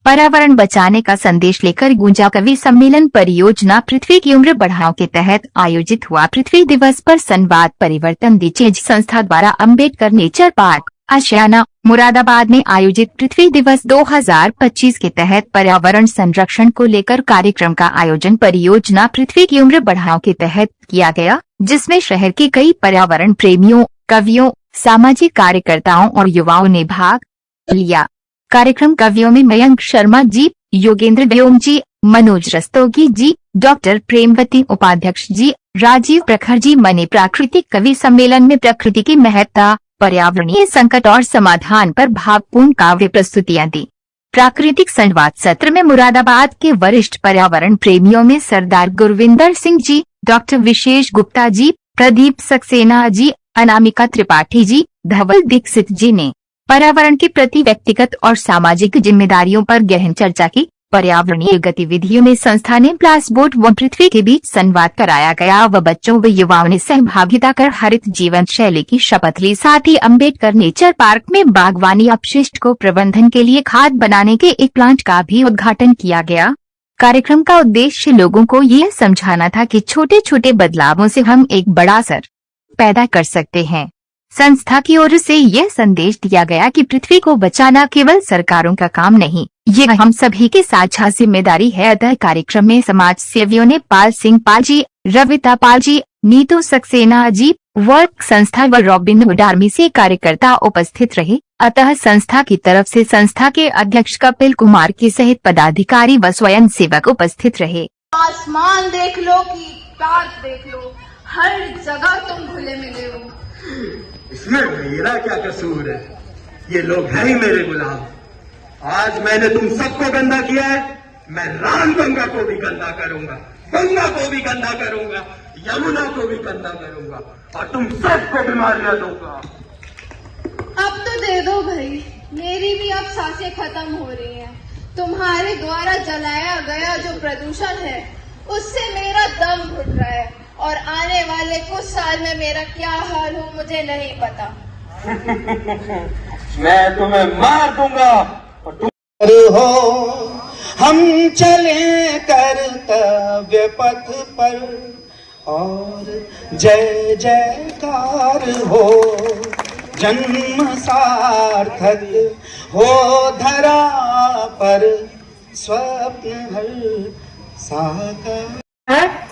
पर्यावरण बचाने का संदेश लेकर गूंजा कवि सम्मेलन परियोजना पृथ्वी की उम्र बढ़ाओ के तहत आयोजित हुआ। पृथ्वी दिवस पर संवाद परिवर्तन दी चेज संस्था द्वारा अम्बेडकर नेचर पार्क आशियाना मुरादाबाद में आयोजित पृथ्वी दिवस 2025 के तहत पर्यावरण संरक्षण को लेकर कार्यक्रम का आयोजन परियोजना पृथ्वी की उम्र बढ़ाओ के तहत किया गया, जिसमें शहर के कई पर्यावरण प्रेमियों, कवियों, सामाजिक कार्यकर्ताओं और युवाओं ने भाग लिया। कार्यक्रम कवियों में मयंक शर्मा जी, योगेंद्र व्योम जी, मनोज रस्तोगी जी, डॉक्टर प्रेमवती उपाध्यक्ष जी, राजीव प्रखर जी मने प्राकृतिक कवि सम्मेलन में प्रकृति की महत्ता, पर्यावरणीय संकट और समाधान पर भावपूर्ण काव्य प्रस्तुतियां दी। प्राकृतिक संवाद सत्र में मुरादाबाद के वरिष्ठ पर्यावरण प्रेमियों में सरदार गुरविंदर सिंह जी, डॉक्टर विशेष गुप्ता जी, प्रदीप सक्सेना जी, अनामिका त्रिपाठी जी, धवल दीक्षित जी ने पर्यावरण के प्रति व्यक्तिगत और सामाजिक जिम्मेदारियों पर गहन चर्चा की। पर्यावरणीय गतिविधियों में संस्था ने प्लास बोट व पृथ्वी के बीच संवाद कराया गया व बच्चों व युवाओं ने सहभागिता कर हरित जीवन शैली की शपथ ली। साथ ही अम्बेडकर नेचर पार्क में बागवानी अपशिष्ट को प्रबंधन के लिए खाद बनाने के एक प्लांट का भी उद्घाटन किया गया। कार्यक्रम का उद्देश्य लोगों को यह समझाना था कि छोटे छोटे बदलावों से हम एक बड़ा असर पैदा कर सकते हैं। संस्था की ओर से यह संदेश दिया गया कि पृथ्वी को बचाना केवल सरकारों का काम नहीं, यह हम सभी की साझा जिम्मेदारी है। अतः कार्यक्रम में समाज सेवियों ने पाल सिंह पाल जी, रविता पाल जी, नीतू सक्सेना जी, वर्क संस्था व रॉबिन हुड आर्मी से कार्यकर्ता उपस्थित रहे। अतः संस्था की तरफ से संस्था के अध्यक्ष कपिल कुमार के सहित पदाधिकारी व स्वयं सेवक उपस्थित रहे। आसमान देख लो कि ताज देख लो, हर जगह तुम खुले मिले हो। इसमें मेरा क्या कसूर है? ये लोग हैं ही मेरे गुलाम। आज मैंने तुम सबको गंदा किया है, मैं राम गंगा को भी गंदा करूंगा, गंगा को भी गंदा करूंगा, यमुना को भी गंदा करूंगा और तुम सबको बीमारियां दूंगा। अब तो दे दो भाई, मेरी भी अब सांसें खत्म हो रही हैं। तुम्हारे द्वारा जलाया गया जो प्रदूषण है उससे मेरा दम घुट रहा है और आने वाले कुछ साल में मेरा क्या हाल हो मुझे नहीं पता। मैं तुम्हें मार दूंगा और तुम हो। हम चले कर्तव्य पथ पर और जय जयकार हो, जन्म सार्थक हो धरा पर, स्वप्न हर साकार।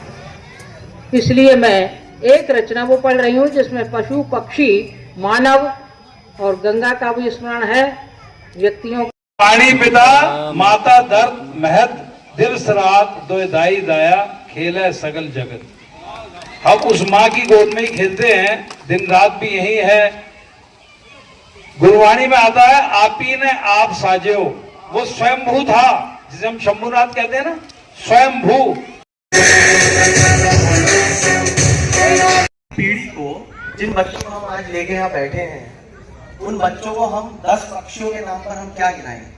इसलिए मैं एक रचना वो पढ़ रही हूँ जिसमें पशु पक्षी मानव और गंगा का भी स्मरण है। व्यक्तियों पानी पिता माता दर्द महत, दिवस रात दो दाई दाया, खेले सगल जगत। हम उस माँ की गोद में ही खेलते हैं, दिन रात भी यही है। गुरबाणी में आता है आप ही ने आप साजेओ, वो स्वयंभू था जिसे हम शंभुनाथ कहते हैं ना, स्वयंभू। पीढ़ी को, जिन बच्चों को हम आज लेके यहाँ बैठे हैं, उन बच्चों को हम 10 पक्षियों के नाम पर हम क्या गिनाएंगे?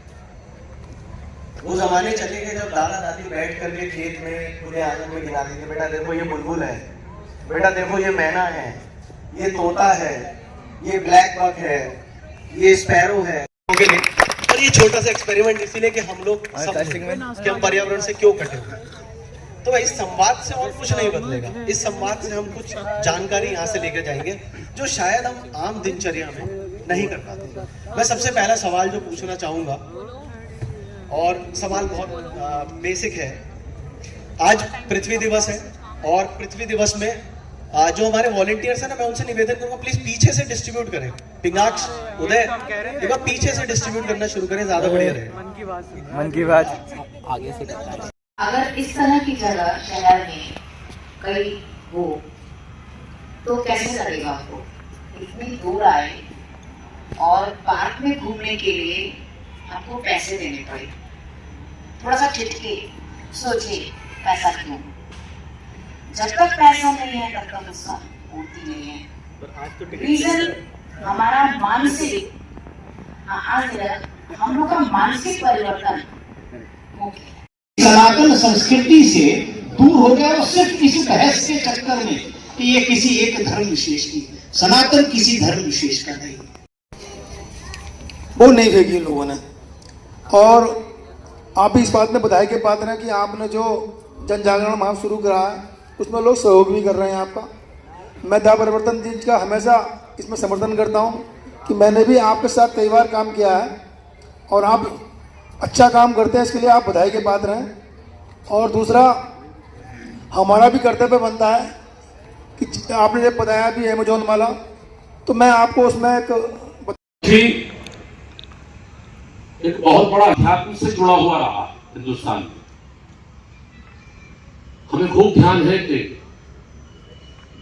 वो जमाने चले गए जब दादा दादी बैठ करके खेत में खुले आंगन में गिनाते थे, बेटा देखो ये बुलबुल है, बेटा देखो ये मैना है, ये तोता है, ये ब्लैक बक है, ये स्पैरो है। और ये छोटा सा एक्सपेरिमेंट इसीलिए कि हम लोग कि हम पर्यावरण से क्यों कटे हुए। तो इस संवाद से और कुछ नहीं बदलेगा। इस संवाद से हम कुछ जानकारी यहाँ से लेकर जाएंगे जो शायद हम आम दिनचर्या में नहीं कर पाते। मैं सबसे पहला सवाल जो पूछना चाहूंगा, और सवाल बहुत बेसिक है। आज पृथ्वी दिवस है और पृथ्वी दिवस में जो हमारे वॉलंटियर्स हैं ना, मैं उनसे निवेदन करूंगा प्लीज पीछे से डिस्ट्रीब्यूट करें। पिंगाक्ष, उदय, एक बार पीछे से डिस्ट्रीब्यूट करना शुरू करें, ज्यादा बढ़िया रहे। मन की बात आगे से। अगर इस तरह की जगह शहर में कहीं हो तो कैसे लगेगा आपको? इतनी दूर आए और पार्क में घूमने के लिए आपको पैसे देने पड़े। थोड़ा सा ठिठके सोचिए, पैसा क्यों? जब तक पैसा नहीं है तब तक उसका पूर्ति नहीं है। रीजन हमारा मानसिक, हम लोग का मानसिक परिवर्तन हो गया। सनातन संस्कृति से दूर हो गया और सिर्फ इस बहस के चक्कर में कि ये किसी एक धर्म विशेष की, सनातन किसी धर्म विशेष का नहीं, वो नहीं फेंकी लोगों ने। और आप भी इस बात में बधाई के पात्र हैं कि आपने जो जन जागरण माह शुरू करा है उसमें लोग सहयोग भी कर रहे हैं आपका। मैं दा परिवर्तन जी का हमेशा इसमें समर्थन करता हूं कि मैंने भी आपके साथ कई बार काम किया है और आप अच्छा काम करते हैं, इसके लिए आप बधाई के पात्र हैं। और दूसरा, हमारा भी कर्तव्य बनता है कि आपने जब बताया भी अमेजोन वाला, तो मैं आपको उसमें एक बहुत बड़ा अध्यात्म से जुड़ा हुआ रहा हिंदुस्तान में। हमें खूब ध्यान है कि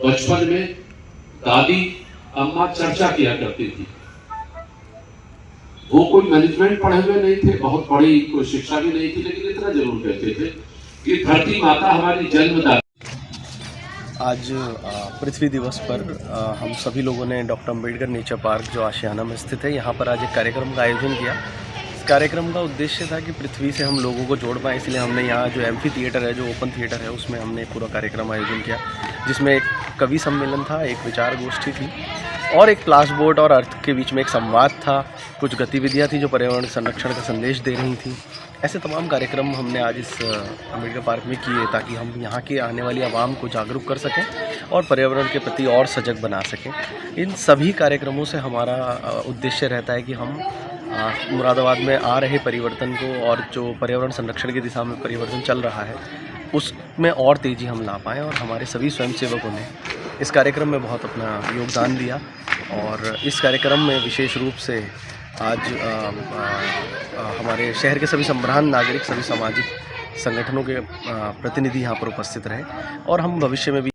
बचपन में दादी अम्मा चर्चा किया करती थी। वो कोई मैनेजमेंट पढ़े हुए नहीं थे, बहुत बड़ी कोई शिक्षा भी नहीं थी, लेकिन इतना जरूर कहते थे कि धरती माता हमारी जन्मदाता। आज पृथ्वी दिवस पर हम सभी लोगों ने डॉक्टर अम्बेडकर नेचर पार्क जो आशियाना में स्थित है, यहाँ पर आज एक कार्यक्रम का आयोजन किया। इस कार्यक्रम का उद्देश्य था कि पृथ्वी से हम लोगों को जोड़ पाएँ, इसलिए हमने यहाँ जो एम्फी थिएटर है, जो ओपन थिएटर है, उसमें हमने पूरा कार्यक्रम आयोजन किया, जिसमें एक कवि सम्मेलन था, एक विचार गोष्ठी थी और एक क्लास बोर्ड और अर्थ के बीच में एक संवाद था। कुछ गतिविधियाँ थी जो पर्यावरण संरक्षण का संदेश दे रही थी। ऐसे तमाम कार्यक्रम हमने आज इस अम्बेडकर पार्क में किए ताकि हम यहाँ के आने वाली आवाम को जागरूक कर सकें और पर्यावरण के प्रति और सजग बना सकें। इन सभी कार्यक्रमों से हमारा उद्देश्य रहता है कि हम मुरादाबाद में आ रहे परिवर्तन को और जो पर्यावरण संरक्षण की दिशा में परिवर्तन चल रहा है उसमें और तेज़ी हम ला पाएँ। और हमारे सभी स्वयंसेवकों ने इस कार्यक्रम में बहुत अपना योगदान दिया और इस कार्यक्रम में विशेष रूप से आज हमारे शहर के सभी संभ्रांत नागरिक, सभी सामाजिक संगठनों के प्रतिनिधि यहाँ पर उपस्थित रहे और हम भविष्य में भी